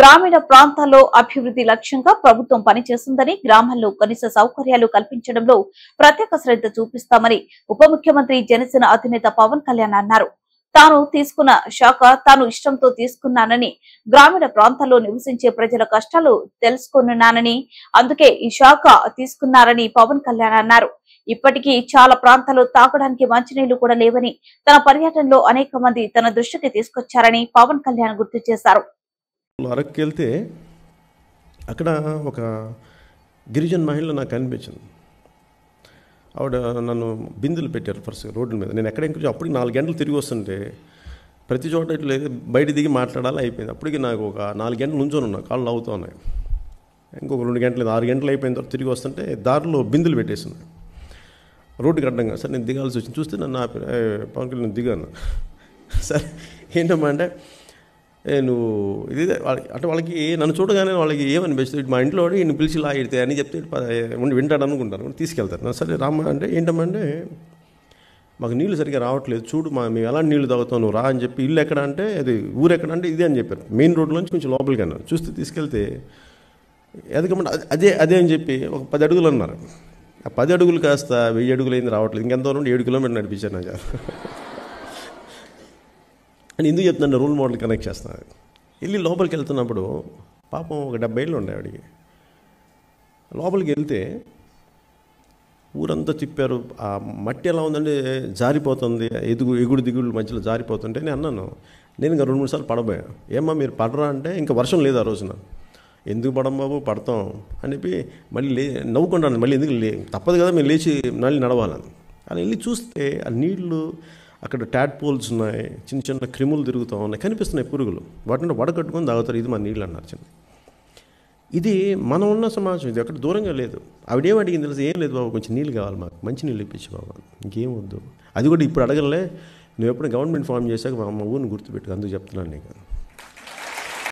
గ్రామీణ ప్రాంతాల్లో అభివృద్ధి లక్ష్యంగా ప్రభుత్వం పనిచేస్తుందని, గ్రామాల్లో కనీస సౌకర్యాలు కల్పించడంలో ప్రత్యేక శ్రద్ధ చూపిస్తామని ఉప ముఖ్యమంత్రి జనసేన అధినేత పవన్ కళ్యాణ్ అన్నారు. తాను తీసుకున్న శాఖ తాను ఇష్టంతో తీసుకున్నానని, గ్రామీణ ప్రాంతాల్లో నివసించే ప్రజల కష్టాలు తెలుసుకున్నానని, అందుకే ఈ శాఖ తీసుకున్నారని పవన్ కళ్యాణ్ అన్నారు. ఇప్పటికీ చాలా ప్రాంతాల్లో తాగడానికి మంచినీళ్లు కూడా లేవని తన పర్యటనలో అనేక మంది తన దృష్టికి తీసుకొచ్చారని పవన్ కళ్యాణ్ గుర్తు చేశారు. అరకుకి వెళ్తే అక్కడ ఒక గిరిజన మహిళ నాకు కనిపించింది. ఆవిడ నన్ను బిందులు పెట్టారు ఫస్ట్ రోడ్డు మీద. నేను ఎక్కడెక్కడ అప్పటికి 4 గంటలు తిరిగి వస్తుంటే ప్రతి చోట ఇట్లా బయట దిగి మాట్లాడాలి అయిపోయింది. అప్పటికి నాకు ఒక 4 గంటలు నుంచొని ఉన్నా, కాళ్ళు అవుతూ ఉన్నాయి. ఇంకొక 2 గంటలు 6 గంటలు అయిపోయిన తర్వాత తిరిగి వస్తుంటే దారిలో బిందులు పెట్టేసింది రోడ్డుకి అడ్డంగా. సరే నేను దిగాల్సి వచ్చింది. చూస్తే నన్ను పవన్ కళ్యాణ్ నేను దిగాను. సరే ఏంటమ్మా అంటే నువ్వు ఇది అంటే వాళ్ళకి నన్ను చూడగానే వాళ్ళకి ఏమనిపిస్తుంది, మా ఇంట్లో ఈయన పిలిచి లాగితే అని చెప్తే వింటాడు అనుకుంటారు, తీసుకెళ్తారు. సరే రామ్మ అంటే ఏంటమ్మా అంటే మాకు నీళ్ళు సరిగ్గా రావట్లేదు, చూడు మేము ఎలాంటి నీళ్ళు తాగుతావు, నువ్వు రా అని చెప్పి. ఇల్లు ఎక్కడ అంటే అది ఊరు ఎక్కడ అంటే ఇదే అని చెప్పారు. మెయిన్ రోడ్లోంచి కొంచెం లోపలికి అన్నారు. చూస్తే తీసుకెళ్తే ఎదకమంటే అదే అని చెప్పి ఒక 10 అడుగులు అన్నారు. ఆ 10 అడుగులు కాస్త 1000 అడుగులు అయింది రావట్లేదు. ఇంకెంత నుండి 7 కిలోమీటర్లు నడిపించాను నాకు. అని ఎందుకు చెప్తున్నాను, రోల్ మోడల్ కనెక్ట్ చేస్తున్నాను. వెళ్ళి లోపలికి వెళ్తున్నప్పుడు పాపం ఒక 70 ఏళ్ళు ఉండే ఆవిడికి. లోపలికి వెళ్తే ఊరంతా తిప్పారు. ఆ మట్టి ఎలా ఉందంటే జారిపోతుంది, ఎగుడు దిగుడు మధ్యలో జారిపోతుంటే నేను అన్నాను, నేను ఇంకా 2-3 సార్లు పడబోయా. ఏమ్మా మీరు పడరా అంటే ఇంకా వర్షం లేదు ఆ రోజున. ఎందుకు పడం బాబు, పడతాం అని చెప్పి మళ్ళీ నవ్వుకుంటాను. మళ్ళీ ఎందుకు తప్పదు కదా, మేము లేచి మళ్ళీ నడవాలని. అలా వెళ్ళి చూస్తే ఆ నీళ్లు అక్కడ ట్యాడ్పోల్స్ ఉన్నాయి, చిన్న చిన్న క్రిములు తిరుగుతూ ఉన్నాయి, కనిపిస్తున్నాయి పురుగులు. వాటిని వడకట్టుకొని తాగుతారు. ఇది మన నీళ్ళు అన్నారు. చిన్న ఇది మనం ఉన్న సమాజం, ఇది అక్కడ దూరంగా లేదు. ఆవిడేం అడిగింది తెలుసు, ఏం లేదు బాబు, కొంచెం నీళ్ళు కావాలి మాకు, మంచి నీళ్ళు ఇప్పించి బాబు, ఇంకేం వద్దు. అది కూడా ఇప్పుడు అడగలే, నువ్వు ఎప్పుడు గవర్నమెంట్ ఫామ్ చేశాక మా ఊరిని గుర్తుపెట్టుకు, అందుకు చెప్తున్నాను నీకు.